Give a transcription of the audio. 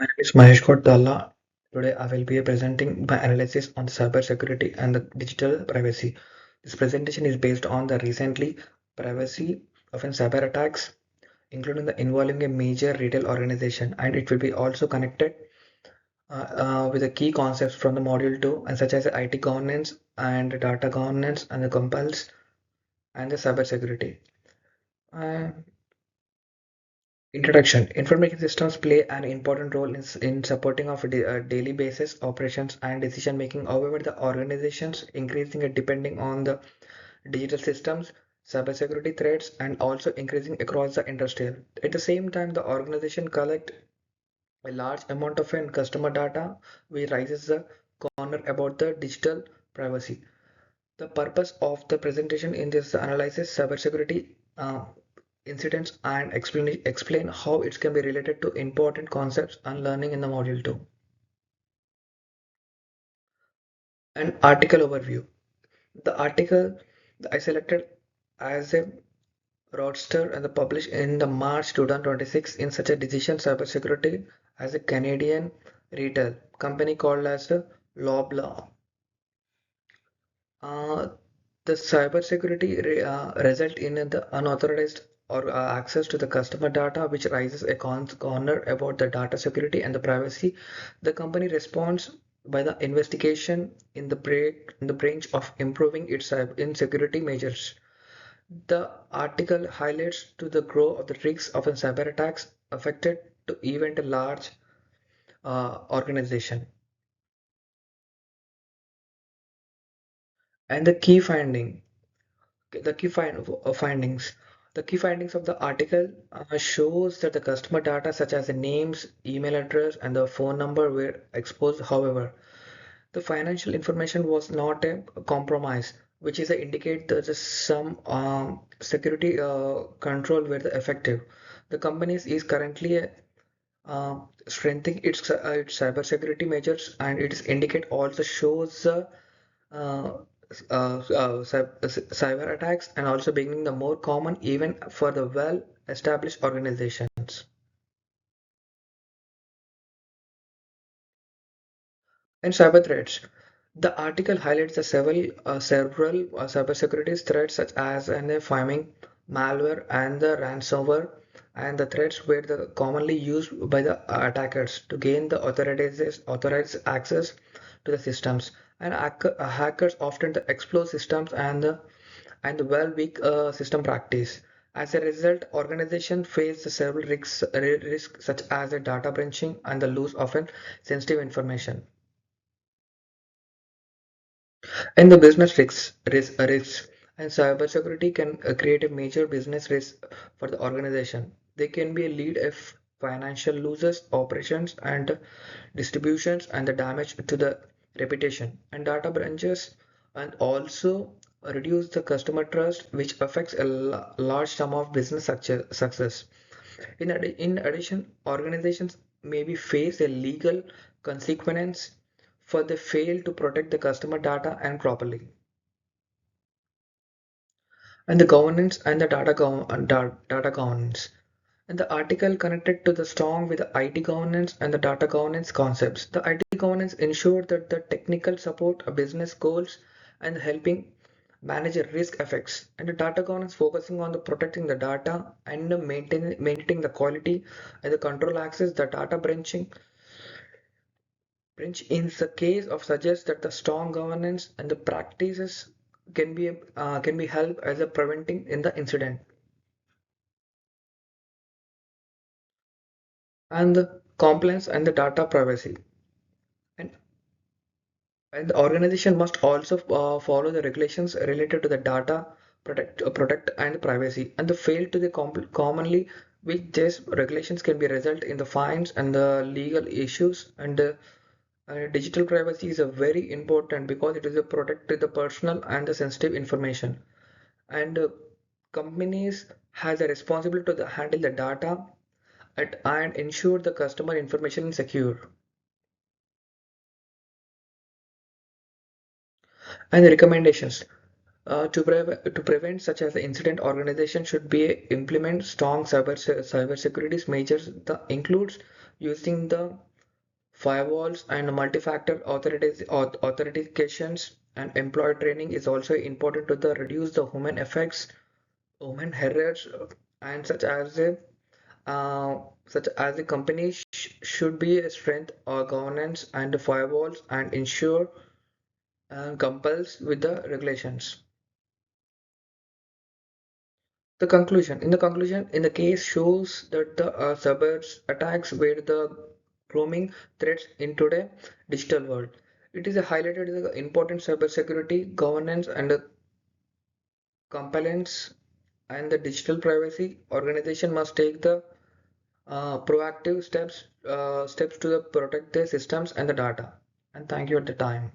My name is Mahesh Talla. Today I will be presenting my analysis on the cybersecurity and the digital privacy. This presentation is based on the recently privacy of cyber attacks, including the involving a major retail organization, and it will be also connected with the key concepts from the module 2, and such as the IT governance and data governance and the compels and the cybersecurity. Uh, Introduction. Information systems play an important role in supporting of daily basis operations and decision making. However, the organizations increasing depending on the digital systems, cybersecurity threats, and also increasing across the industrial. At the same time, the organization collect a large amount of customer data, which raises the corner about the digital privacy. The purpose of the presentation in this analysis cybersecurity incidents and explain how it can be related to important concepts and learning in the module 2. An article overview. The article that I selected as a roadster and published in the March 2026 in such a decision cybersecurity as a Canadian retail company called as Loblaw. Uh, the cybersecurity result in the unauthorized or access to the customer data, which raises a corner about the data security and the privacy. The company responds by the investigation in the branch of improving its in security measures. The article highlights to the growth of the risks of cyber attacks affected to even a large organization. And the key finding the findings. The key findings of the article shows that the customer data such as the names, email address, and the phone number were exposed. However, the financial information was not a compromise, which is a indicate that some security control were the effective. The company is currently strengthening its cybersecurity measures, and it is indicate also shows uh, cyber attacks and also becoming the more common even for the well-established organizations. And cyber threats. The article highlights the several cybersecurity threats such as phishing, malware, and the ransomware, and the threats were commonly used by the attackers to gain the authorized access to the systems. And hackers often exploit systems and the well-weak system practice. As a result, organizations face several risks such as the data breaching and the loss of sensitive information. And the business risks and cybersecurity can create a major business risk for the organization. They can be a lead if financial losses, operations, and distributions, and the damage to the reputation and data branches, and also reduce the customer trust, which affects a large sum of business success. In addition, organizations maybe face a legal consequence for they fail to protect the customer data and properly. And the governance and the data governance. And the article connected to the strong with the IT governance and the data governance concepts. The IT governance ensure that the technical support business goals and helping manage the risk effects. And the data governance focusing on the protecting the data and the maintaining the quality and the control access. The data branch in the case of suggests that the strong governance and the practices can be help as a preventing in the incident. And the compliance and the data privacy. And, and the organization must also follow the regulations related to the data protect and privacy. And the fail to the commonly with these regulations can be result in the fines and the legal issues. And digital privacy is a very important because it is a protect the personal and the sensitive information. And companies has a responsibility to handle the data and ensure the customer information is secure. And the recommendations to prevent such as the incident, organization should be implement strong cyber security measures that includes using the Firewalls and multi-factor authentications and employee training is also important to the reduce the human effects, human errors, and such as the company should be a strength or governance and the firewalls and ensure compels with the regulations. In the case shows that the cyber attacks were the grooming threats in today digital world. It is highlighted the important cybersecurity, governance, and compliance, and the digital privacy. Organization must take the proactive steps to protect their systems and the data. And thank you at the time.